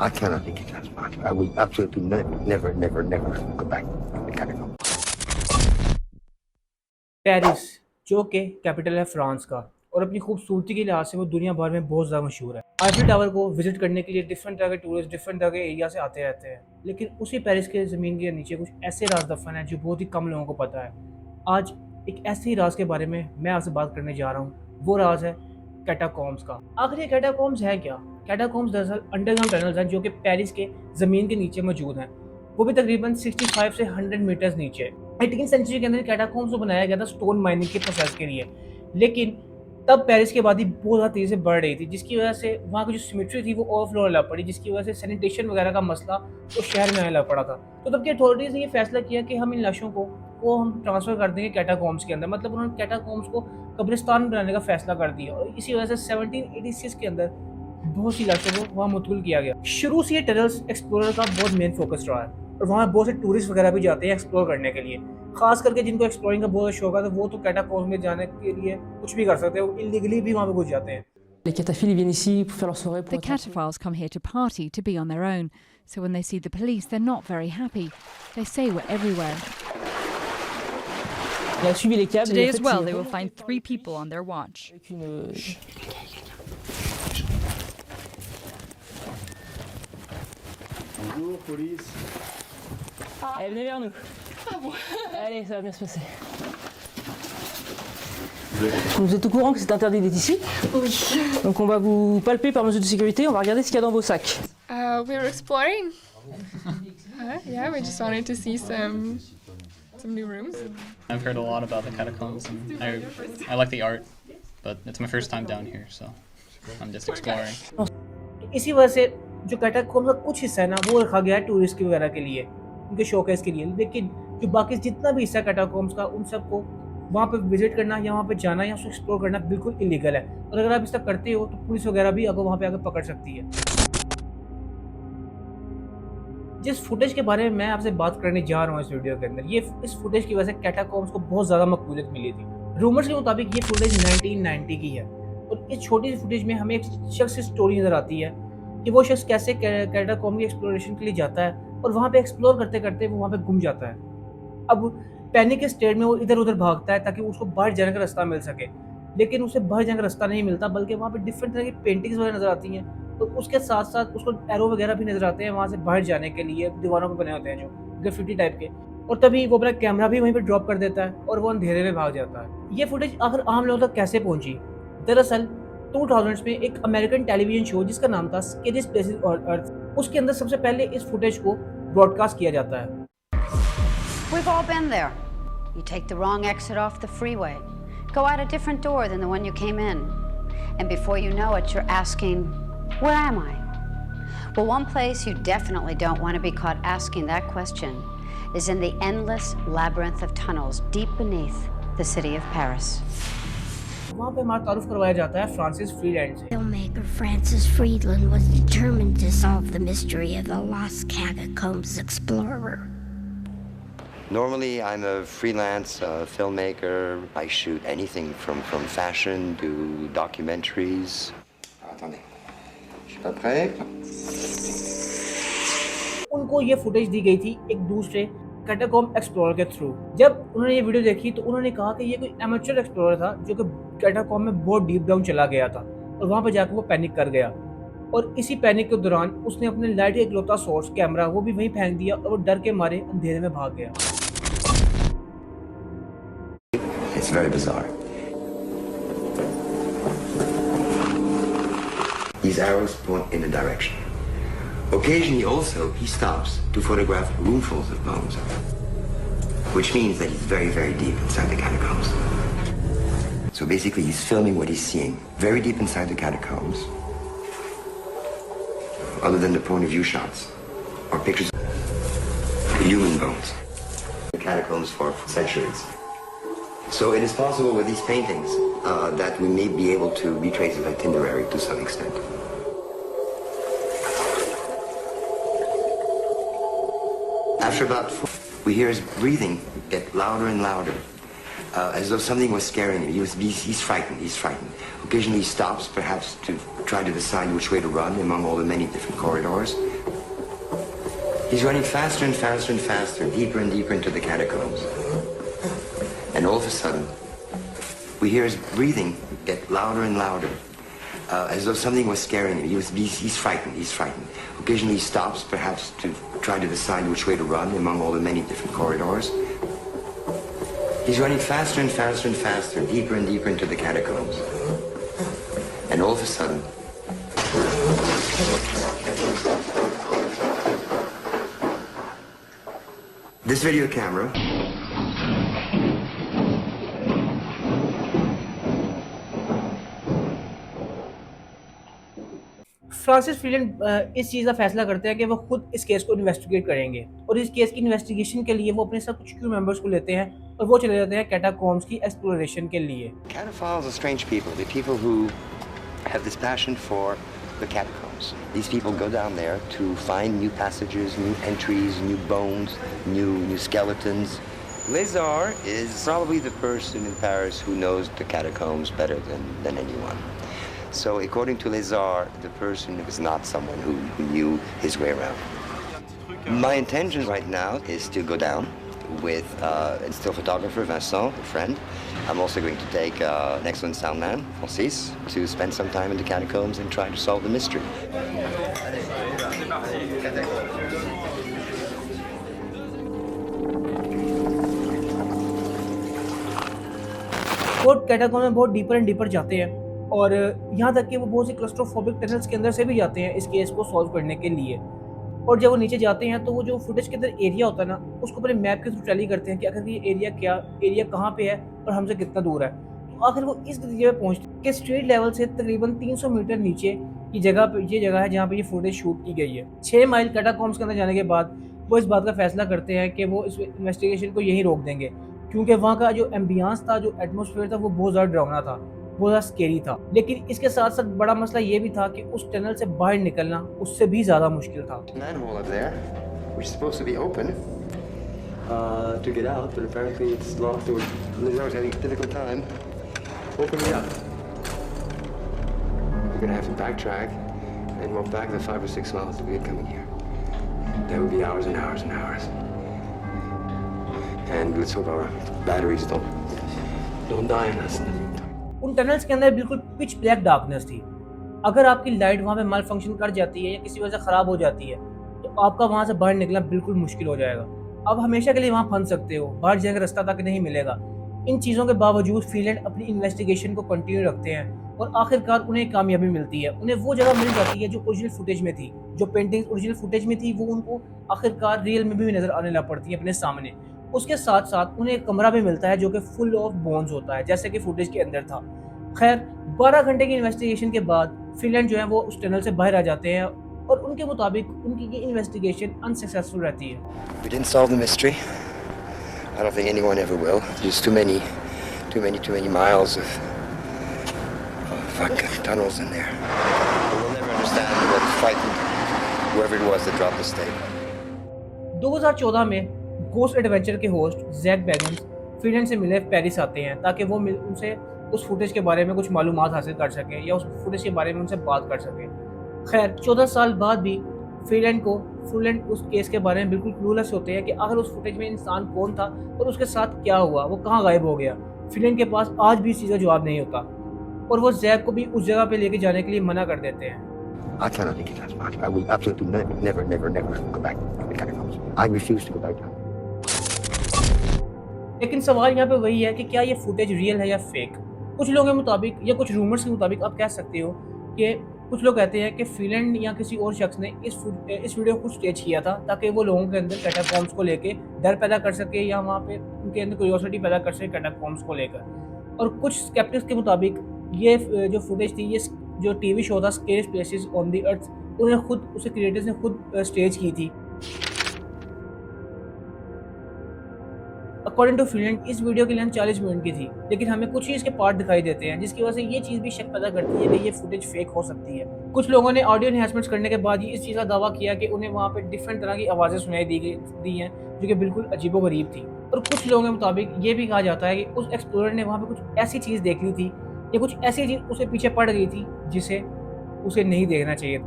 I cannot think it as possible. I will absolutely never go back to the catacomb. Paris, जो कि capital है France का, और अपनी खूबसूरती के लिहाज से वो दुनिया भर में बहुत ज़्यादा मशहूर है। आईफिल टावर को विजिट करने के लिए डिफरेंट तरह के टूरिस्ट डिफरेंट तरह के एरिया से आते रहते हैं, लेकिन उसी पेरिस के ज़मीन के नीचे कुछ ऐसे राज दफन हैं जो बहुत ही कम लोगों को पता है। आज एक ऐसे ही राज के बारे में मैं आपसे बात करने जा रहा हूँ। वो राज है कैटाकॉम्स का। आखिर ये कैटाकॉम्स है क्या? कैटाकॉम्स दरअसल अंडरग्राउंड टनल्स हैं जो कि पेरिस के ज़मीन के नीचे मौजूद हैं, वो भी तकरीबन 65 से 100 मीटर्स नीचे। 18वीं सेंचुरी के अंदर कैटाकॉम्स को बनाया गया था स्टोन माइनिंग के प्रोसेस के लिए, लेकिन तब पेरिस की आबादी बहुत ज़्यादा तेज़ी से बढ़ रही थी, जिसकी वजह से वहाँ की जो सिमेट्री थी वो ओवरफ्लो होने लग पड़ी, जिसकी वजह से सैनिटेशन वगैरह का मसला तो शहर में आने लग पड़ा था। तो तब की अथॉरिटीज़ ने ये फैसला किया कि हम इन लाशों को हम ट्रांसफ़र कर देंगे कैटाकॉम्स के अंदर, मतलब उन्होंने कैटाकॉम्स को कब्रिस्तान बनाने का फैसला कर दिया, और इसी वजह से 1786 के अंदर बहुत सी लाशों को वहाँ मुंतकिल किया गया। शुरू से ये टनल्स एक्सप्लोरर का बहुत मेन फोकस रहा है, और वहाँ बहुत से टूरिस्ट वगैरह भी जाते हैं एक्सप्लोर करने के लिए। खास करके जिनको एक्सप्लोरिंग का बहुत शौक है तो वो तो कैटाकॉम्स में जाने के लिए कुछ भी कर सकते हैं, वो इलीगली भी वहाँ पे घुस जाते हैं। Les cataphiles, ils viennent ici pour faire leur soirée. The cataphiles come here to party, to be on their own. So when they see the police, they're not very happy. They say we're everywhere. Il a suivi les câbles. Today as well, they will find 3 people on their watch. Bonjour, police. Allez, venez vers nous. Allez, ça va bien se passer. Vous êtes au courant que c'est interdit d'être ici? Oui. Donc on va vous palper par mesure de sécurité, on va regarder ce qu'il y a dans vos sacs. We were exploring. Yeah, we just wanted to see some new rooms. I've heard a lot about the catacombs, and I like the art, but it's my first time down here, so I'm just exploring. इसी वजह से जो catacombs का कुछ हिस्सा है ना वो रखा गया है टूरिस्ट की वगैरह के लिए, उनके शोकेस के लिए, लेकिन जो बाकी जितना भी हिस्सा कैटाकॉम्स का उन सबको वहाँ पे विजिट करना या वहाँ पे जाना या उसको एक्सप्लोर करना बिल्कुल इलीगल है, और अगर आप इस तरह करते हो तो पुलिस वगैरह भी आपको वहाँ पे आकर पकड़ सकती है। जिस फुटेज के बारे में मैं आपसे बात करने जा रहा हूँ इस वीडियो के अंदर, ये इस फुटेज की वजह से कैटाकॉम्स को बहुत ज़्यादा मकबूलियत मिली थी। रूमर्स के मुताबिक ये फुटेज 1990 की है, और इस छोटी सी फुटेज में हमें एक शख्स की स्टोरी नज़र आती है कि वो शख्स कैसे कैटाकॉम्ब की एक्सप्लोरेशन के लिए जाता है, और वहाँ पे एक्सप्लोर करते करते वो वहाँ पे गुम जाता है। अब पैनिक के स्टेट में वो इधर उधर भागता है ताकि उसको बाहर जाने का रास्ता मिल सके, लेकिन उसे बाहर जाने का रास्ता नहीं मिलता, बल्कि वहाँ पे डिफरेंट तरह की पेंटिंग्स वगैरह नज़र आती हैं, तो उसके साथ साथ उसको एरो वगैरह भी नज़र आते हैं वहाँ से बाहर जाने के लिए, दीवारों पर बने होते हैं जो ग्राफिटी टाइप के, और तभी वो अपना कैमरा भी वहीं पर ड्रॉप कर देता है और वो अंधेरे में भाग जाता है। ये फुटेज आखिर आम लोगों तक कैसे पहुंची? दरअसल 2000s में एक अमेरिकन टेलीविजन शो जिसका नाम था स्केरियस्ट प्लेसेस ऑन अर्थ, उसके अंदर सबसे पहले इस फुटेज को ब्रॉडकास्ट किया जाता है। We've all been there. You take the wrong exit off the freeway, go out a different door than the one you came in, and before you know it, you're asking, where am I? Well, one place you definitely don't want to be caught asking that question is in the endless labyrinth of tunnels deep beneath the city of Paris. वहाँ पे हमारा तारुफ करवाया जाता है Francis Freeland से। Filmmaker Francis Friedland was determined to solve the mystery of the Lost Catacombs Explorer. Normally, I'm a freelance filmmaker. I shoot anything from fashion to documentaries. Attendez, je suis pas prêt. उनको ये footage दी गई थी एक दूसरे catacomb explorer के through. जब उन्होंने ये वीडियो देखी तो उन्होंने कहा कि ये कोई एमेच्योर एक्सप्लोरर था जो कि कैटाकॉम्ब में बहुत डीप डाउन चला गया था, और वहाँ पर जाकर वो पैनिक कर गया, और इसी पैनिक के दौरान उसने अपने लाइट का इकलौता सोर्स कैमरा वो भी वहीं फेंक दिया, और वो डर के मारे अंधेरे में भाग गया। It's very bizarre. These arrows point in a direction. Occasionally also, he stops to photograph roomfuls of bones, which means that he's very, very deep inside the catacombs. So basically, he's filming what he's seeing very deep inside the catacombs, other than the point of view shots or pictures of human bones. The catacombs for centuries. So it is possible with these paintings that we may be able to retrace his itinerary to some extent. After about 4, we hear his breathing get louder and louder, as though something was scaring him. He's frightened. Occasionally he stops, perhaps to try to decide which way to run among all the many different corridors. He's running faster and faster and faster, deeper and deeper into the catacombs. And all of a sudden, we hear his breathing get louder and louder, as though something was scaring him. He's frightened. Occasionally he stops, perhaps to try to decide which way to run among all the many different corridors. He's running faster and faster and faster, deeper and deeper into the catacombs. And all of a sudden, this video camera Francis Freeland इस चीज़ का फैसला करते हैं कि वो खुद इस case को इन्वेस्टिगेट करेंगे और इस केस की इन्वेस्टिगेशन के लिए वो अपने साथ कुछ क्रू मेंबर्स को लेते हैं और वो चले जाते हैं कैटाकॉम्ब्स की एक्सप्लोरेशन के लिए। Cataphiles are strange people. They're people who have this passion for the catacombs. These people go down there to find new passages, new entries, new bones, new skeletons. Lézard is probably the person in Paris who knows the catacombs better than anyone. So according to Lézard, the person is not someone who knew his way around. My intention right now is to go down with a still photographer, Vincent, a friend. I'm also going to take an excellent sound man, Francis, to spend some time in the catacombs and try to solve the mystery. वो catacomb में बहुत deeper and deeper जाते हैं और यहाँ तक कि वो बहुत सी क्लस्ट्रोफोबिक टनल्स के अंदर से भी जाते हैं इस केस को सॉल्व करने के लिए। और जब वो नीचे जाते हैं तो वो जो फुटेज के अंदर एरिया होता है ना, उसको अपने मैप के थ्रू टैली करते हैं कि आखिर ये एरिया कहाँ पे है और हमसे कितना दूर है। तो आखिर वो इस नतीजे पे पहुँचते हैं कि स्ट्रीट लेवल से तकरीबन 300 मीटर नीचे ये जगह है जहाँ पे ये फुटेज शूट की गई है। 6 माइल कैटाकॉम्ब्स के अंदर जाने के बाद वो इस बात का फैसला करते हैं कि वो इस इन्वेस्टिगेशन को यहीं रोक देंगे, क्योंकि वहाँ का जो एम्बियंस था, जो एटमॉस्फेयर था, वो बहुत ज़्यादा डरावना था, बहुत ज़्यादा स्केरी था। लेकिन इसके साथ साथ बड़ा मसला ये भी था कि उस टनल से बाहर निकलना उससे भी ज़्यादा मुश्किल था। Manhole up there, which is supposed to be open to get out, but apparently it's locked. Lézard's having a difficult time opening it up. We're gonna have to backtrack and walk back the 5 or 6 miles that we had coming here. That would be hours and hours and hours. And let's hope our batteries don't die on us. उन tunnels के अंदर बिल्कुल pitch black darkness थी। अगर आपकी light वहाँ पे माल function कर जाती है या किसी वजह से ख़राब हो जाती है तो आपका वहाँ से बाहर निकलना बिल्कुल मुश्किल हो जाएगा। आप हमेशा के लिए वहाँ फंस सकते हो, बाहर जाएंगे रास्ता तक नहीं मिलेगा। इन चीज़ों के बावजूद फ्रीलैंड अपनी इन्वेस्टिगेशन को कंटिन्यू रखते हैं और आखिरकार उन्हें कामयाबी मिलती है। उन्हें वो जगह मिल जाती है जो ओरिजिनल फुटेज में थी, जो पेंटिंग ओरिजिनल फुटेज में थी वो उनको आखिरकार रियल में भी नज़र आने लग पड़ती है अपने सामने। उसके साथ साथ उन्हें एक कमरा भी मिलता है जो कि फुल ऑफ बोन्स होता है, जैसे कि फुटेज के अंदर था। खैर 12 घंटे की इन्वेस्टिगेशन के बाद फ्रीलैंड जो है वो उस टनल से बाहर आ जाते हैं और उनके मुताबिक उनकी ये इन्वेस्टिगेशन अनसक्सेसफुल रहती है। We didn't solve the mystery. I don't think anyone ever will. There's too many miles of tunnels in there. We'll never understand what frightened whoever it was that dropped this tape. 2014 में ghost adventure के host Jack wagons Freeland से मिले Paris आते हैं ताकि वो उनसे उस फुटेज के बारे में कुछ मालूमात हासिल कर सकें या उस फुटेज के बारे में उनसे बात कर सकें। खैर 14 साल बाद भी फ्रीलैंड उस केस के बारे में बिल्कुल क्लूलेस होते हैं कि आखिर उस फुटेज में इंसान कौन था और उसके साथ क्या हुआ, वो कहाँ गायब हो गया। फ्रीलैंड के पास आज भी इस चीज़ का जवाब नहीं होता और वो जैक को भी उस जगह पे लेके जाने के लिए मना कर देते हैं। I cannot think it as much. I will absolutely never go back to the catacombs. I refuse to go back down. लेकिन सवाल यहाँ पे वही है कि क्या ये फुटेज रियल है या फेक। कुछ लोगों के मुताबिक या कुछ रूमर्स के मुताबिक आप कह सकते हो कि कुछ लोग कहते हैं कि फ्रीलैंड या किसी और शख्स ने इस वीडियो को स्टेज किया था ताकि वो लोगों के अंदर कैटाकॉम्ब्स को लेके डर पैदा कर सके या वहाँ पे उनके अंदर क्यूरियोसिटी पैदा कर सके कैटाकॉम्ब्स को लेकर। और कुछ स्केप्टिक्स के मुताबिक ये जो फुटेज थी, ये जो टीवी शो था scariest places on the earth, उसे क्रिएटर्स ने खुद स्टेज की थी। अकॉर्डिंग टू फ्रीलैंड इस वीडियो की लेंथ 40 मिनट की थी, लेकिन हमें कुछ ही इसके पार्ट दिखाई देते हैं जिसकी वजह से ये चीज़ भी शक पैदा करती है कि ये फुटेज फेक हो सकती है। कुछ लोगों ने ऑडियो एनहांसमेंट्स करने के बाद ही इस चीज़ का दावा किया कि उन्हें वहाँ पे डिफरेंट तरह की आवाज़ें सुनाई दी हैं जो कि बिल्कुल अजीबोगरीब थी। और कुछ लोगों के मुताबिक ये भी कहा जाता है कि उस एक्सप्लोरर ने वहाँ पर कुछ ऐसी चीज़ देख ली थी या कुछ ऐसी चीज़ उसे पीछे पड़ गई थी जिसे उसे नहीं देखना चाहिए।